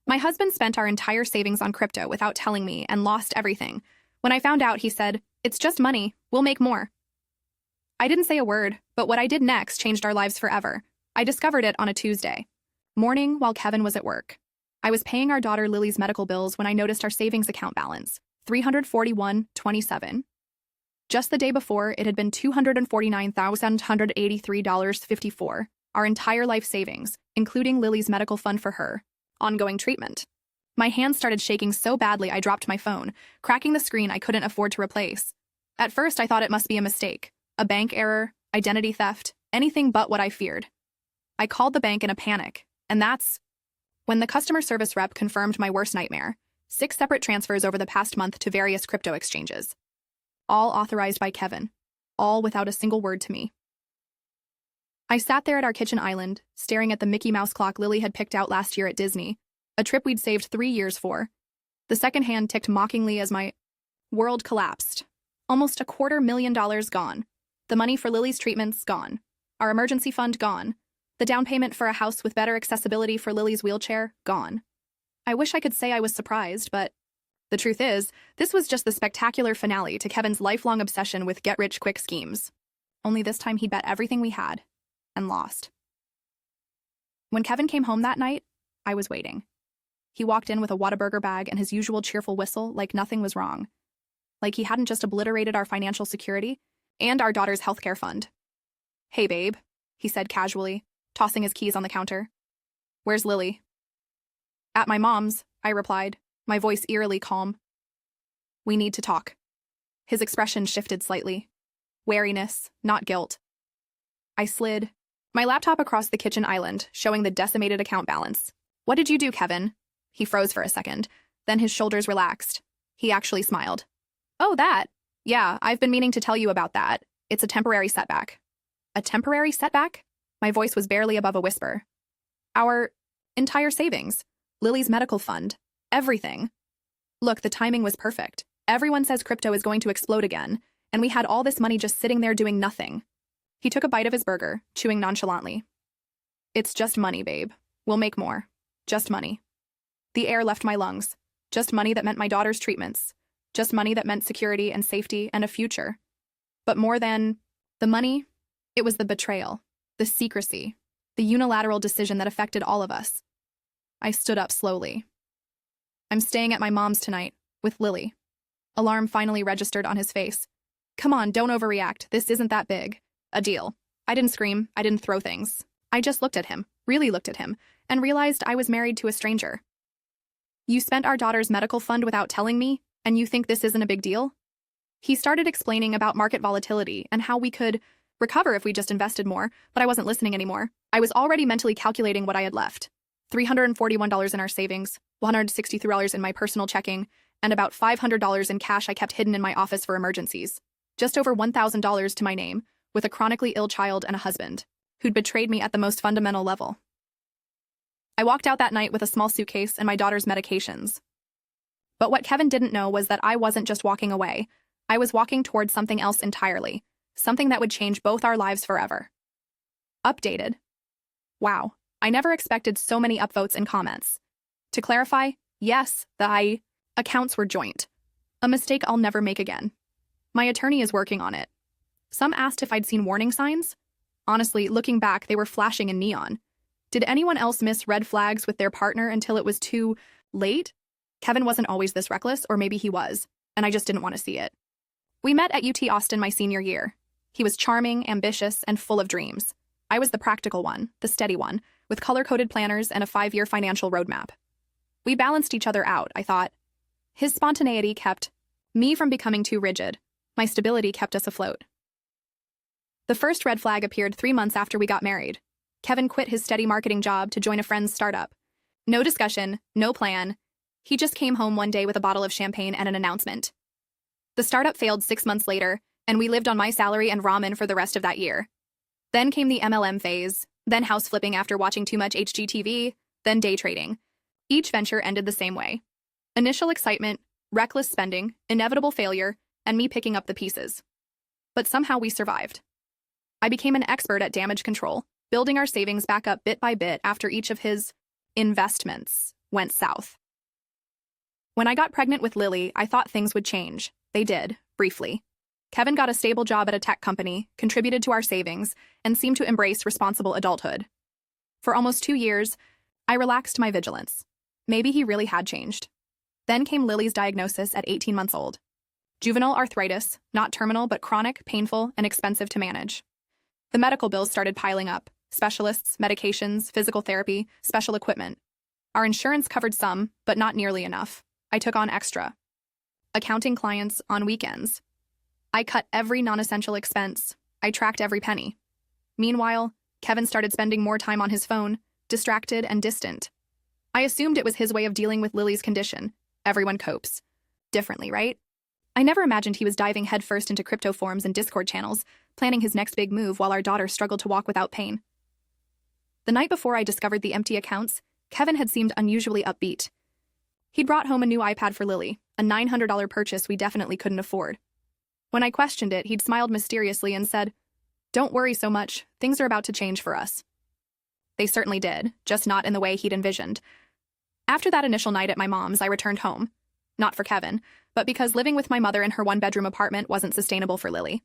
My husband spent our entire savings on crypto without telling me and lost everything. When I found out, he said, "It's just money. We'll make more." I didn't say a word, but what I did next changed our lives forever. I discovered it on a Tuesday morning while Kevin was at work. I was paying our daughter Lily's medical bills when I noticed our savings account balance, $341.27. Just the day before, it had been $249,183.54, our entire life savings, including Lily's medical fund for her ongoing treatment. My hands started shaking so badly I dropped my phone, cracking the screen I couldn't afford to replace. At first, I thought it must be a mistake, a bank error, identity theft, anything but what I feared. I called the bank in a panic, and that's when the customer service rep confirmed my worst nightmare: 6 separate transfers over the past month to various crypto exchanges. All authorized by Kevin, all without a single word to me. I sat there at our kitchen island, staring at the Mickey Mouse clock Lily had picked out last year at Disney, a trip we'd saved 3 years for. The second hand ticked mockingly as my world collapsed. Almost $250,000 gone. The money for Lily's treatments gone. Our emergency fund gone. The down payment for a house with better accessibility for Lily's wheelchair gone. I wish I could say I was surprised, but the truth is, this was just the spectacular finale to Kevin's lifelong obsession with get-rich-quick schemes. Only this time he'd bet everything we had and lost. When Kevin came home that night, I was waiting. He walked in with a Whataburger bag and his usual cheerful whistle, like nothing was wrong. Like he hadn't just obliterated our financial security and our daughter's healthcare fund. "Hey, babe," he said casually, tossing his keys on the counter. "Where's Lily?" "At my mom's," I replied, my voice eerily calm. "We need to talk." His expression shifted slightly. Wariness, not guilt. I slid my laptop across the kitchen island, showing the decimated account balance. "What did you do, Kevin?" He froze for a second, then his shoulders relaxed. He actually smiled. "Oh, that? Yeah, I've been meaning to tell you about that. It's a temporary setback." "A temporary setback?" My voice was barely above a whisper. "Our entire savings, Lily's medical fund, everything. Look, the timing was perfect. Everyone says crypto is going to explode again, and we had all this money just sitting there doing nothing." He took a bite of his burger, chewing nonchalantly. "It's just money, babe. We'll make more. Just money." The air left my lungs. Just money that meant my daughter's treatments. Just money that meant security and safety and a future. But more than the money, it was the betrayal, the secrecy, the unilateral decision that affected all of us. I stood up slowly. "I'm staying at my mom's tonight, with Lily." Alarm finally registered on his face. "Come on, don't overreact. This isn't that big a deal." I didn't scream. I didn't throw things. I just looked at him, really looked at him, and realized I was married to a stranger. "You spent our daughter's medical fund without telling me, and you think this isn't a big deal?" He started explaining about market volatility and how we could recover if we just invested more, but I wasn't listening anymore. I was already mentally calculating what I had left. $341 in our savings, $163 in my personal checking, and about $500 in cash I kept hidden in my office for emergencies. Just over $1,000 to my name, with a chronically ill child and a husband, who'd betrayed me at the most fundamental level. I walked out that night with a small suitcase and my daughter's medications. But what Kevin didn't know was that I wasn't just walking away. I was walking towards something else entirely, something that would change both our lives forever. Updated. Wow, I never expected so many upvotes and comments. To clarify, yes, the accounts were joint. A mistake I'll never make again. My attorney is working on it. Some asked if I'd seen warning signs. Honestly, looking back, they were flashing in neon. Did anyone else miss red flags with their partner until it was too late? Kevin wasn't always this reckless, or maybe he was, and I just didn't want to see it. We met at UT Austin my senior year. He was charming, ambitious, and full of dreams. I was the practical one, the steady one, with color-coded planners and a 5-year financial roadmap. We balanced each other out, I thought. His spontaneity kept me from becoming too rigid. My stability kept us afloat. The first red flag appeared 3 months after we got married. Kevin quit his steady marketing job to join a friend's startup. No discussion, no plan. He just came home one day with a bottle of champagne and an announcement. The startup failed 6 months later, and we lived on my salary and ramen for the rest of that year. Then came the MLM phase, then house flipping after watching too much HGTV, then day trading. Each venture ended the same way. Initial excitement, reckless spending, inevitable failure, and me picking up the pieces. But somehow we survived. I became an expert at damage control, building our savings back up bit by bit after each of his investments went south. When I got pregnant with Lily, I thought things would change. They did, briefly. Kevin got a stable job at a tech company, contributed to our savings, and seemed to embrace responsible adulthood. For almost 2 years, I relaxed my vigilance. Maybe he really had changed. Then came Lily's diagnosis at 18 months old. Juvenile arthritis, not terminal but chronic, painful, and expensive to manage. The medical bills started piling up. Specialists, medications, physical therapy, special equipment. Our insurance covered some, but not nearly enough. I took on extra. Accounting clients on weekends. I cut every non-essential expense. I tracked every penny. Meanwhile, Kevin started spending more time on his phone, distracted and distant. I assumed it was his way of dealing with Lily's condition. Everyone copes differently, right? I never imagined he was diving headfirst into crypto forums and Discord channels, planning his next big move while our daughter struggled to walk without pain. The night before I discovered the empty accounts, Kevin had seemed unusually upbeat. He'd brought home a new iPad for Lily, a $900 purchase we definitely couldn't afford. When I questioned it, he'd smiled mysteriously and said, "Don't worry so much, things are about to change for us." They certainly did, just not in the way he'd envisioned. After that initial night at my mom's, I returned home. Not for Kevin, but because living with my mother in her one-bedroom apartment wasn't sustainable for Lily.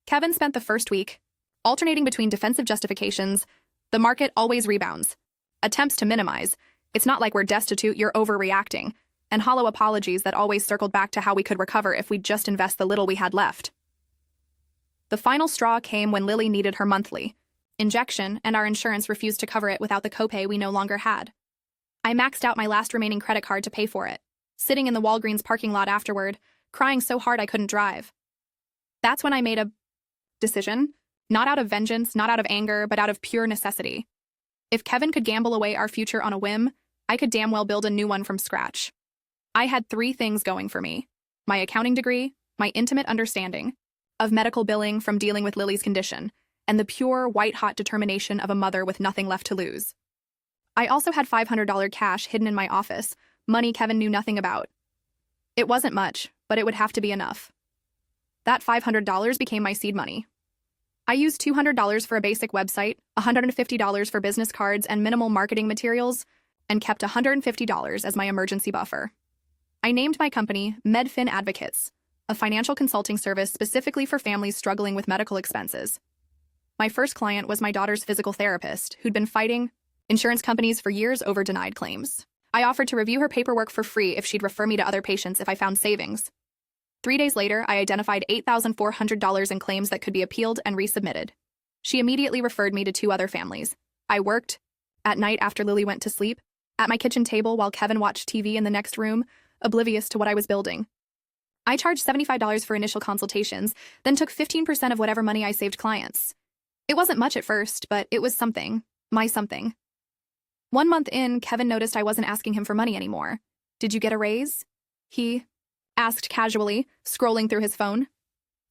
Kevin spent the first week alternating between defensive justifications, the market always rebounds, attempts to minimize, it's not like we're destitute, you're overreacting, and hollow apologies that always circled back to how we could recover if we'd just invest the little we had left. The final straw came when Lily needed her monthly injection, and our insurance refused to cover it without the copay we no longer had. I maxed out my last remaining credit card to pay for it, sitting in the Walgreens parking lot afterward, crying so hard I couldn't drive. That's when I made a decision, not out of vengeance, not out of anger, but out of pure necessity. If Kevin could gamble away our future on a whim, I could damn well build a new one from scratch. I had 3 things going for me: my accounting degree, my intimate understanding of medical billing from dealing with Lily's condition, and the pure, white-hot determination of a mother with nothing left to lose. I also had $500 cash hidden in my office, money Kevin knew nothing about. It wasn't much, but it would have to be enough. That $500 became my seed money. I used $200 for a basic website, $150 for business cards and minimal marketing materials, and kept $150 as my emergency buffer. I named my company MedFin Advocates, a financial consulting service specifically for families struggling with medical expenses. My first client was my daughter's physical therapist, who'd been fighting insurance companies for years over denied claims. I offered to review her paperwork for free if she'd refer me to other patients if I found savings. 3 days later, I identified $8,400 in claims that could be appealed and resubmitted. She immediately referred me to 2 other families. I worked, at night after Lily went to sleep, at my kitchen table while Kevin watched TV in the next room, oblivious to what I was building. I charged $75 for initial consultations, then took 15% of whatever money I saved clients. It wasn't much at first, but it was something. My something. 1 month in, Kevin noticed I wasn't asking him for money anymore. "Did you get a raise?" he asked casually, scrolling through his phone.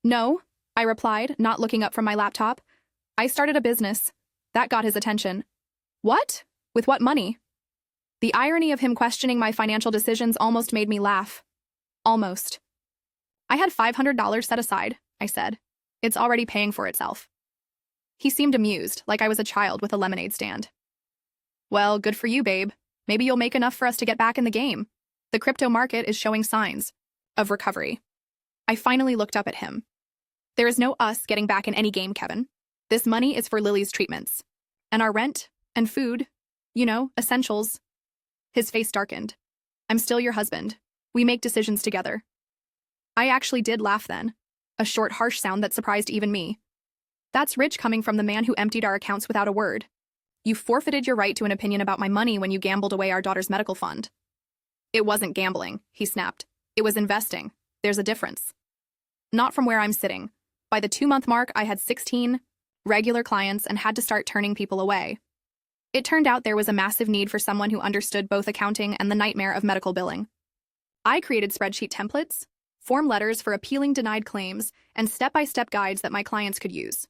"No," I replied, not looking up from my laptop. "I started a business." That got his attention. "What? With what money?" The irony of him questioning my financial decisions almost made me laugh. Almost. "I had $500 set aside," I said. "It's already paying for itself." He seemed amused, like I was a child with a lemonade stand. "Well, good for you, babe. Maybe you'll make enough for us to get back in the game. The crypto market is showing signs of recovery." I finally looked up at him. "There is no us getting back in any game, Kevin. This money is for Lily's treatments. And our rent and food, essentials." His face darkened. "I'm still your husband. We make decisions together." I actually did laugh then, a short, harsh sound that surprised even me. That's rich coming from the man who emptied our accounts without a word. You forfeited your right to an opinion about my money when you gambled away our daughter's medical fund. "It wasn't gambling," he snapped. "It was investing. There's a difference." Not from where I'm sitting. By the 2-month mark, I had 16 regular clients and had to start turning people away. It turned out there was a massive need for someone who understood both accounting and the nightmare of medical billing. I created spreadsheet templates, form letters for appealing denied claims, and step-by-step guides that my clients could use.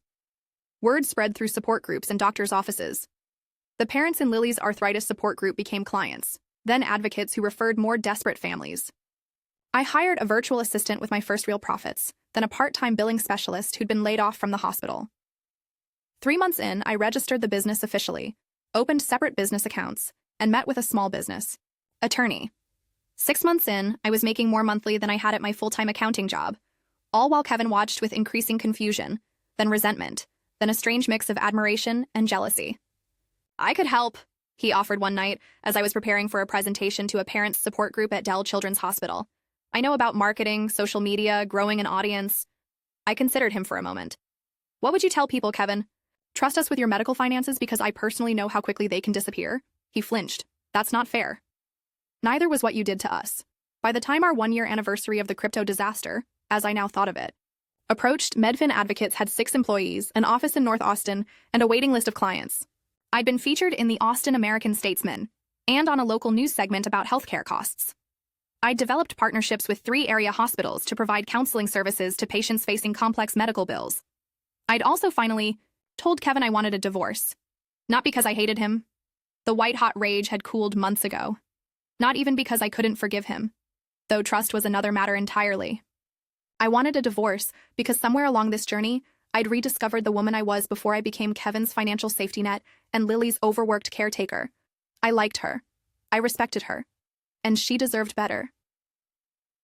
Word spread through support groups and doctors' offices. The parents in Lily's arthritis support group became clients, then advocates who referred more desperate families. I hired a virtual assistant with my first real profits, then a part-time billing specialist who'd been laid off from the hospital. 3 months in, I registered the business officially, opened separate business accounts, and met with a small business attorney. 6 months in, I was making more monthly than I had at my full-time accounting job, all while Kevin watched with increasing confusion, then resentment, then a strange mix of admiration and jealousy. "I could help," he offered one night as I was preparing for a presentation to a parents' support group at Dell Children's Hospital. "I know about marketing, social media, growing an audience." I considered him for a moment. "What would you tell people, Kevin? Trust us with your medical finances because I personally know how quickly they can disappear?" He flinched. "That's not fair." "Neither was what you did to us." By the time our 1-year anniversary of the crypto disaster, as I now thought of it, approached, Medfin Advocates had 6 employees, an office in North Austin, and a waiting list of clients. I'd been featured in the Austin American-Statesman and on a local news segment about healthcare costs. I'd developed partnerships with 3 area hospitals to provide counseling services to patients facing complex medical bills. I'd also finally told Kevin I wanted a divorce. Not because I hated him. The white-hot rage had cooled months ago. Not even because I couldn't forgive him, though trust was another matter entirely. I wanted a divorce because somewhere along this journey, I'd rediscovered the woman I was before I became Kevin's financial safety net and Lily's overworked caretaker. I liked her. I respected her. And she deserved better.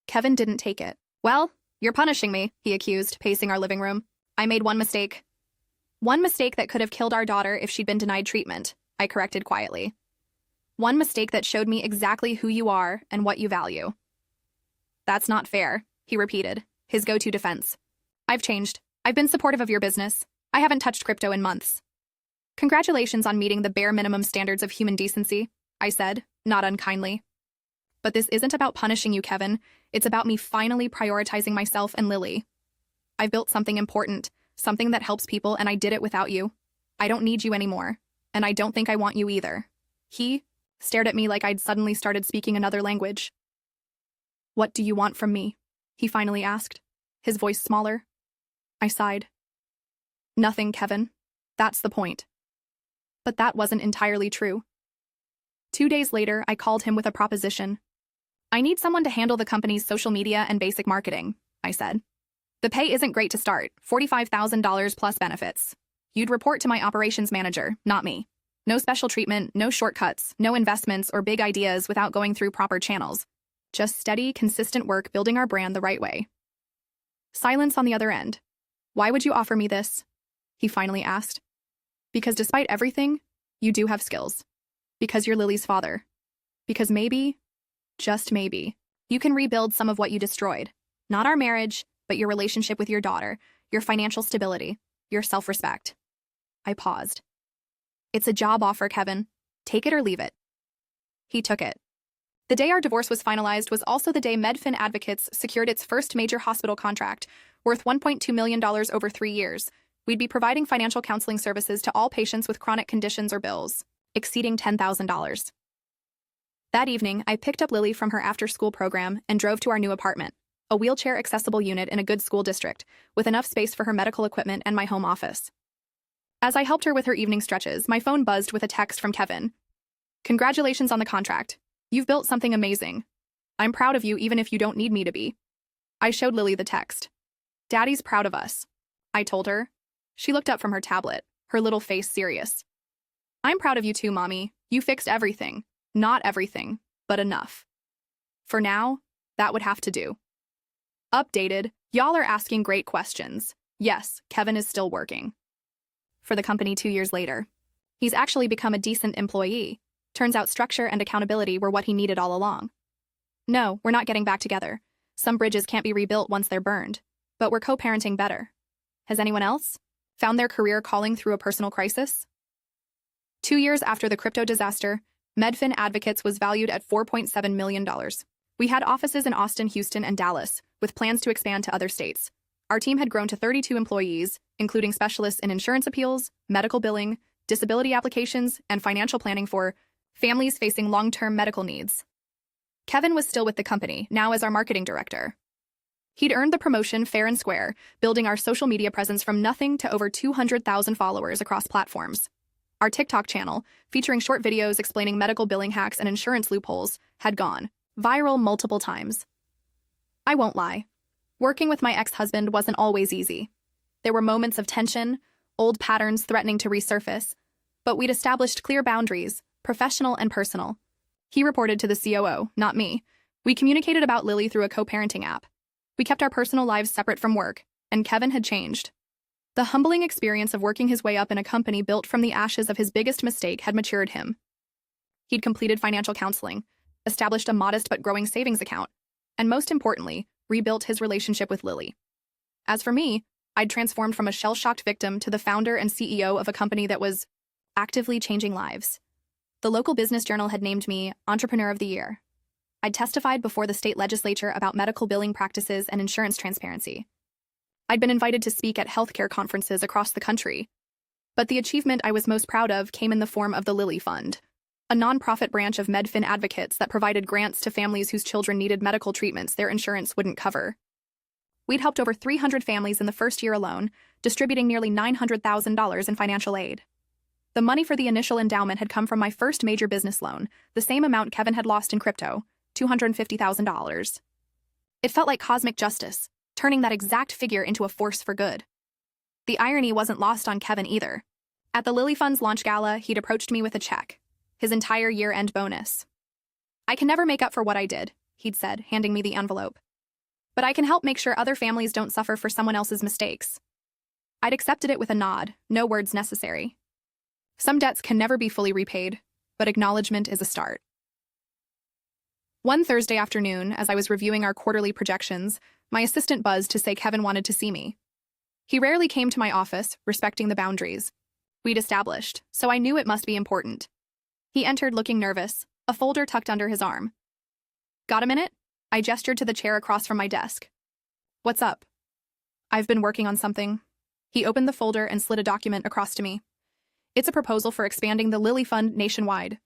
Kevin didn't take it. "Well, you're punishing me," he accused, pacing our living room. "I made one mistake." "One mistake that could have killed our daughter if she'd been denied treatment," I corrected quietly. "One mistake that showed me exactly who you are and what you value." "That's not fair," he repeated, his go-to defense. "I've changed. I've been supportive of your business. I haven't touched crypto in months." "Congratulations on meeting the bare minimum standards of human decency," I said, not unkindly. "But this isn't about punishing you, Kevin. It's about me finally prioritizing myself and Lily. I've built something important, something that helps people, and I did it without you. I don't need you anymore, and I don't think I want you either." He stared at me like I'd suddenly started speaking another language. "What do you want from me?" he finally asked, his voice smaller. I sighed. "Nothing, Kevin. That's the point." But that wasn't entirely true. 2 days later, I called him with a proposition. "I need someone to handle the company's social media and basic marketing," I said. "The pay isn't great to start, $45,000 plus benefits. You'd report to my operations manager, not me. No special treatment, no shortcuts, no investments or big ideas without going through proper channels. Just steady, consistent work building our brand the right way." Silence on the other end. "Why would you offer me this?" he finally asked. "Because despite everything, you do have skills. Because you're Lily's father. Because maybe, just maybe, you can rebuild some of what you destroyed. Not our marriage, but your relationship with your daughter, your financial stability, your self-respect." I paused. "It's a job offer, Kevin. Take it or leave it." He took it. The day our divorce was finalized was also the day Medfin Advocates secured its first major hospital contract, worth $1.2 million over 3 years. We'd be providing financial counseling services to all patients with chronic conditions or bills, exceeding $10,000. That evening, I picked up Lily from her after-school program and drove to our new apartment, a wheelchair-accessible unit in a good school district, with enough space for her medical equipment and my home office. As I helped her with her evening stretches, my phone buzzed with a text from Kevin. "Congratulations on the contract. You've built something amazing. I'm proud of you even if you don't need me to be." I showed Lily the text. "Daddy's proud of us," I told her. She looked up from her tablet, her little face serious. "I'm proud of you too, Mommy. You fixed everything. Not everything, but enough. For now, that would have to do." Updated, y'all are asking great questions. Yes, Kevin is still working for the company 2 years later. He's actually become a decent employee. Turns out structure and accountability were what he needed all along. No, we're not getting back together. Some bridges can't be rebuilt once they're burned. But we're co-parenting better. Has anyone else found their career calling through a personal crisis? 2 years after the crypto disaster, Medfin Advocates was valued at $4.7 million. We had offices in Austin, Houston, and Dallas, with plans to expand to other states. Our team had grown to 32 employees, including specialists in insurance appeals, medical billing, disability applications, and financial planning for families facing long-term medical needs. Kevin was still with the company, now as our marketing director. He'd earned the promotion fair and square, building our social media presence from nothing to over 200,000 followers across platforms. Our TikTok channel, featuring short videos explaining medical billing hacks and insurance loopholes, had gone viral multiple times. I won't lie. Working with my ex-husband wasn't always easy. There were moments of tension, old patterns threatening to resurface, but we'd established clear boundaries, professional and personal. He reported to the COO, not me. We communicated about Lily through a co-parenting app. We kept our personal lives separate from work, and Kevin had changed. The humbling experience of working his way up in a company built from the ashes of his biggest mistake had matured him. He'd completed financial counseling, established a modest but growing savings account, and most importantly, rebuilt his relationship with Lily. As for me, I'd transformed from a shell-shocked victim to the founder and CEO of a company that was actively changing lives. The local business journal had named me Entrepreneur of the Year. I'd testified before the state legislature about medical billing practices and insurance transparency. I'd been invited to speak at healthcare conferences across the country. But the achievement I was most proud of came in the form of the Lily Fund, a nonprofit branch of Medfin advocates that provided grants to families whose children needed medical treatments their insurance wouldn't cover. We'd helped over 300 families in the first year alone, distributing nearly $900,000 in financial aid. The money for the initial endowment had come from my first major business loan, the same amount Kevin had lost in crypto, $250,000. It felt like cosmic justice, turning that exact figure into a force for good. The irony wasn't lost on Kevin either. At the Lily Fund's launch gala, he'd approached me with a check, his entire year-end bonus. "I can never make up for what I did," he'd said, handing me the envelope. "But I can help make sure other families don't suffer for someone else's mistakes." I'd accepted it with a nod, no words necessary. Some debts can never be fully repaid, but acknowledgement is a start. One Thursday afternoon, as I was reviewing our quarterly projections, my assistant buzzed to say Kevin wanted to see me. He rarely came to my office, respecting the boundaries we'd established, so I knew it must be important. He entered looking nervous, a folder tucked under his arm. "Got a minute?" I gestured to the chair across from my desk. "What's up?" "I've been working on something." He opened the folder and slid a document across to me. "It's a proposal for expanding the Lily Fund nationwide.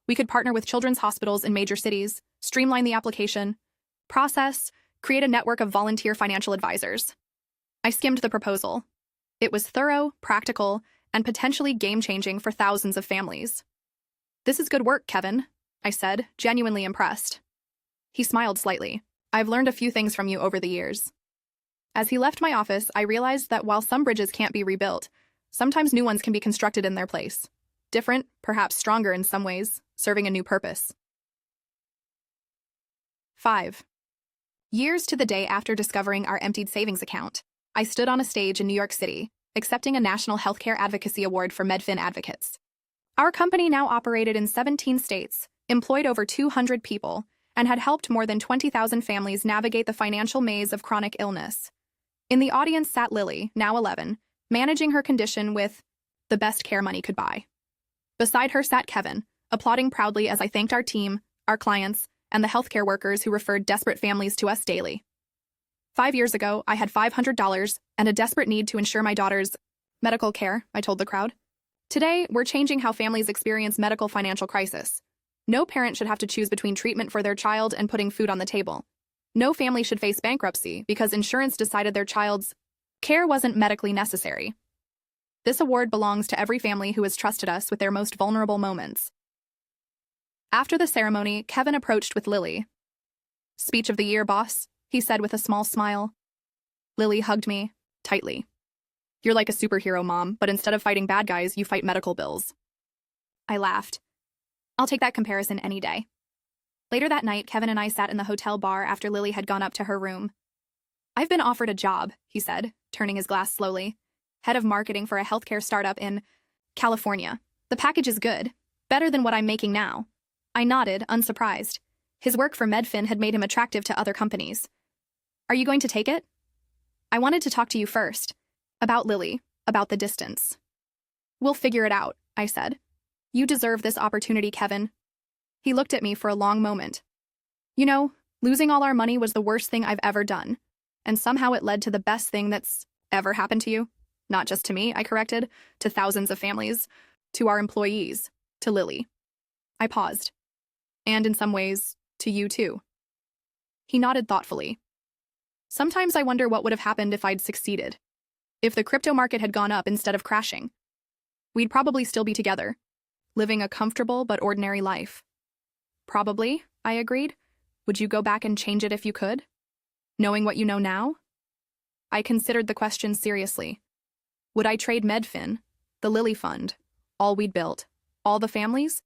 We could partner with children's hospitals in major cities, streamline the application process, create a network of volunteer financial advisors." I skimmed the proposal. It was thorough, practical, and potentially game-changing for thousands of families. "This is good work, Kevin," I said, genuinely impressed. He smiled slightly. "I've learned a few things from you over the years." As he left my office, I realized that while some bridges can't be rebuilt, sometimes new ones can be constructed in their place. Different, perhaps stronger in some ways, serving a new purpose. 5. Years to the day after discovering our emptied savings account, I stood on a stage in New York City, accepting a National Healthcare Advocacy Award for Medfin advocates. Our company now operated in 17 states, employed over 200 people, and had helped more than 20,000 families navigate the financial maze of chronic illness. In the audience sat Lily, now 11, managing her condition with the best care money could buy. Beside her sat Kevin, applauding proudly as I thanked our team, our clients, and the healthcare workers who referred desperate families to us daily. 5 years ago, I had $500 and a desperate need to ensure my daughter's medical care, I told the crowd. Today, we're changing how families experience medical financial crisis. No parent should have to choose between treatment for their child and putting food on the table. No family should face bankruptcy because insurance decided their child's care wasn't medically necessary. This award belongs to every family who has trusted us with their most vulnerable moments. After the ceremony, Kevin approached with Lily. "Speech of the year, boss," he said with a small smile. Lily hugged me tightly. "You're like a superhero, Mom, but instead of fighting bad guys, you fight medical bills." I laughed. "I'll take that comparison any day." Later that night, Kevin and I sat in the hotel bar after Lily had gone up to her room. "I've been offered a job," he said, turning his glass slowly. "Head of marketing for a healthcare startup in California. The package is good, better than what I'm making now." I nodded, unsurprised. His work for Medfin had made him attractive to other companies. "Are you going to take it?" "I wanted to talk to you first. About Lily, about the distance." "We'll figure it out," I said. "You deserve this opportunity, Kevin." He looked at me for a long moment. "You know, losing all our money was the worst thing I've ever done, and somehow it led to the best thing that's ever happened to you. Not just to me," I corrected, "to thousands of families, to our employees, to Lily." I paused. "And in some ways, to you too." He nodded thoughtfully. "Sometimes I wonder what would have happened if I'd succeeded. If the crypto market had gone up instead of crashing. We'd probably still be together, living a comfortable but ordinary life." "Probably," I agreed. "Would you go back and change it if you could? Knowing what you know now?" I considered the question seriously. Would I trade Medfin, the Lily Fund, all we'd built, all the families?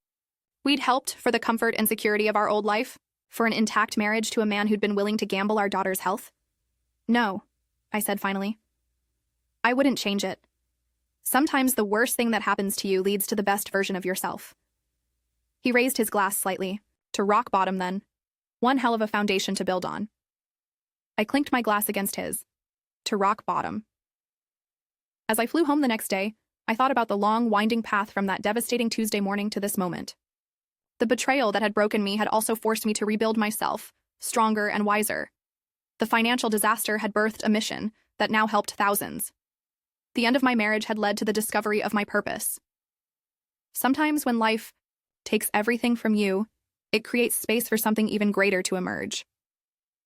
We'd helped for the comfort and security of our old life, for an intact marriage to a man who'd been willing to gamble our daughter's health. No, I said finally. I wouldn't change it. Sometimes the worst thing that happens to you leads to the best version of yourself. He raised his glass slightly, to rock bottom then. One hell of a foundation to build on. I clinked my glass against his. To rock bottom. As I flew home the next day, I thought about the long, winding path from that devastating Tuesday morning to this moment. The betrayal that had broken me had also forced me to rebuild myself, stronger and wiser. The financial disaster had birthed a mission that now helped thousands. The end of my marriage had led to the discovery of my purpose. Sometimes when life takes everything from you, it creates space for something even greater to emerge.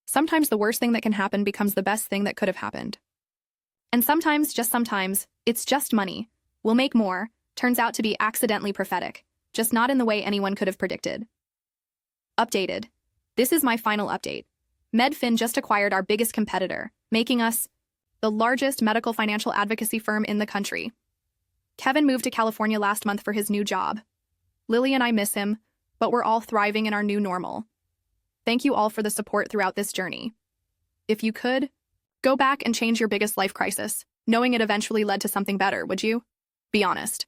Sometimes the worst thing that can happen becomes the best thing that could have happened. And sometimes, just sometimes, it's just money. We'll make more, turns out to be accidentally prophetic, just not in the way anyone could have predicted. Updated. This is my final update. Medfin just acquired our biggest competitor, making us the largest medical financial advocacy firm in the country. Kevin moved to California last month for his new job. Lily and I miss him, but we're all thriving in our new normal. Thank you all for the support throughout this journey. If you could, go back and change your biggest life crisis, knowing it eventually led to something better, would you? Be honest.